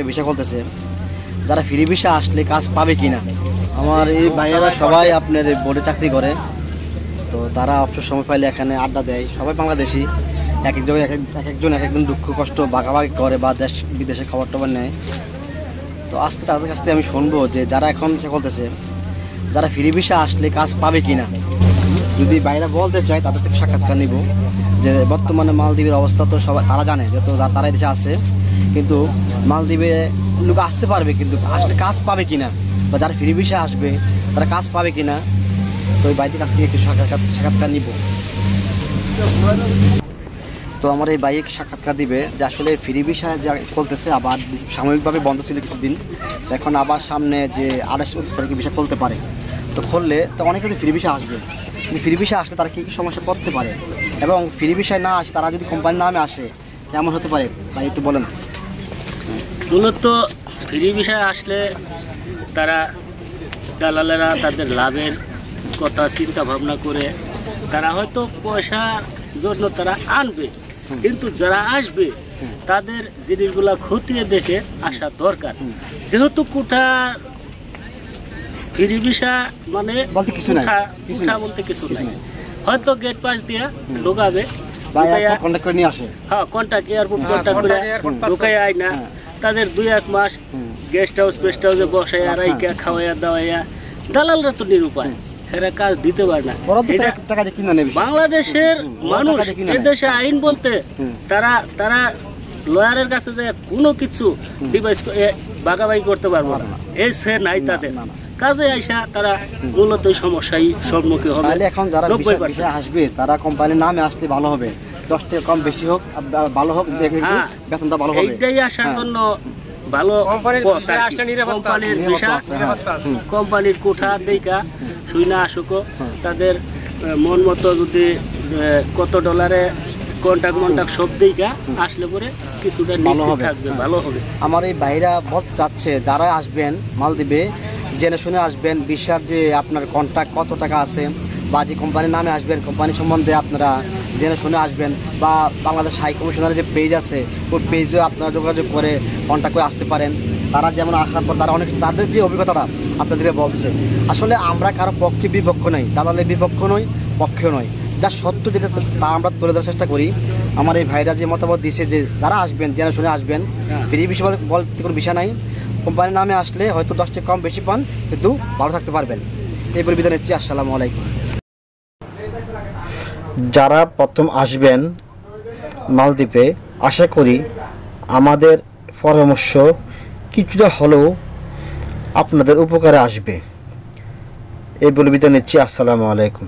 Visa করতেছে, যারা free visa আসলে কাজ পাবে কিনা। আমার এই ভাইয়েরা সবাই আপনার বোর্ডে চাকরি করে, তো তারা অবসর সময় পাইলে এখানে আড্ডা দেয়। সবাই বাংলাদেশি, এক এক জায়গায় এক একজন দুঃখ কষ্ট ভাগাভাগি করে বা দেশ বিদেশে খবর টবর নেয়। তো আজকে তাদের কাছ থেকে আমি শুনবো যে যারা এখন সে করতেছে, যারা ফ্রি ভিসা আসলে কাজ পাবে কিনা। যদি বাইরে বলতে চায় তাদের থেকে সাক্ষাৎকার নিব যে বর্তমানে মালদ্বীপের অবস্থা তো সবাই তারা জানে, যেহেতু তারা দেশে আছে, কিন্তু মালদ্বীপে লোক আসতে পারবে কিন্তু আসলে কাজ পাবে কিনা, বা যারা ফ্রি ভিসা আসবে তারা কাজ পাবে কিনা। তো ওই বাইরের কাছ থেকে একটু সাক্ষাৎকার নিব। তো আমার এই বাইক সাক্ষাৎকার দিবে যে আসলে ফ্রি ভিসা যা চলতেছে, আবার সাময়িকভাবে বন্ধ ছিল কিছুদিন, এখন আবার সামনে যে 28 তারিখে ভিসা খুলতে পারে। তো খুললে তো অনেকে ফ্রি ভিসা আসবে, কিন্তু ফ্রি ভিসা আসলে তারা কী কী সমস্যা করতে পারে, এবং ফ্রি ভিসায় না আসে তারা যদি কোম্পানির নামে আসে কেমন হতে পারে ভাই একটু বলেন। মূলত ফ্রি ভিসায় আসলে তারা দালালেরা তাদের লাভের কথা চিন্তা ভাবনা করে তারা হয়তো পয়সার জন্য তারা আনবে, কিন্তু যারা আসবে তাদের জিনিসগুলা খতিয়ে দেখে আসা দরকার। যেহেতু কোঠা ফ্রি ভিসা মানে কোঠা বলতে কিছু নাই, হয়তো গেট পাস দিয়া ঢোকাবে, কন্ট্যাক্ট এয়ারপোর্ট কন্ট্যাক্ট করে ঢুকাই আয় না, তাদের 2-1 মাস গেস্ট হাউস ফেস্ট হাউসে বসাইয়া রাইকা খাওয়াইয়া দাওয়াইয়া দালালরা তো নিরুপায়, এরা কাজ দিতে পারে না। বাংলাদেশের মানুষ এদেশে আইন বলতে তারা লয়ারের কাছে যে কোনো কিছু ডিভাইস বাগাবাগি করতে পারবো না, এই সে নাই তাদের কাজে আইসা তারা মূলত সমস্যায় সম্মুখীন হবে। এখন যারা আসবে তারা কোম্পানির নামে আসলে ভালো হবে, 10 টাকা কম বেশি হোক ভালো হোক, বেতনটা ভালো হবে, এইটাই আসার জন্য ভালো কোম্পানির কোঠা দেখা শুই না আসুক, তাদের মন মতো যদি কত ডলারে কন্ট্যাক্ট সব দেখা আসলে পরে কিছুটা নিশ্চিত থাকবে, ভালো হবে। আমার এই ভাইরা বহুত চাচ্ছে যারা আসবেন মালদ্বীপে জেনে শুনে আসবেন, ভিসার যে আপনার কন্ট্যাক্ট কত টাকা আছে, বা যে কোম্পানির নামে আসবেন কোম্পানি সম্বন্ধে আপনারা জেনে শুনে আসবেন, বা বাংলাদেশ হাই কমিশনারের যে পেজ আছে ওই পেজেও আপনারা যোগাযোগ করে কন্ট্যাক্ট করে আসতে পারেন। তারা যেমন আসার পর তারা অনেক তাদের যে অভিজ্ঞতাটা আপনাদেরকে বলছে, আসলে আমরা কারো পক্ষে বিপক্ষ নই, দালালের বিপক্ষ নই, পক্ষেও নয়, যা সত্য যেটা তা আমরা তুলে ধরার চেষ্টা করি। আমার এই ভাইরা যে মতামত দিচ্ছে যে যারা আসবেন জেনে শুনে আসবেন, ফ্রি বিষয় বলতে কোনো বিষয় নাই, কোম্পানির নামে আসলে হয়তো 10 টাকা কম বেশি পান, কিন্তু ভালো থাকতে পারবেন। এই পরিবিধান নিচ্ছি। আসসালামু আলাইকুম। যারা প্রথম আসবেন মালদ্বীপে, আশা করি আমাদের পরামর্শ কিছুটা হলেও আপনাদের উপকারে আসবে, এই বলে বিদায় নিচ্ছি। আসসালামু আলাইকুম।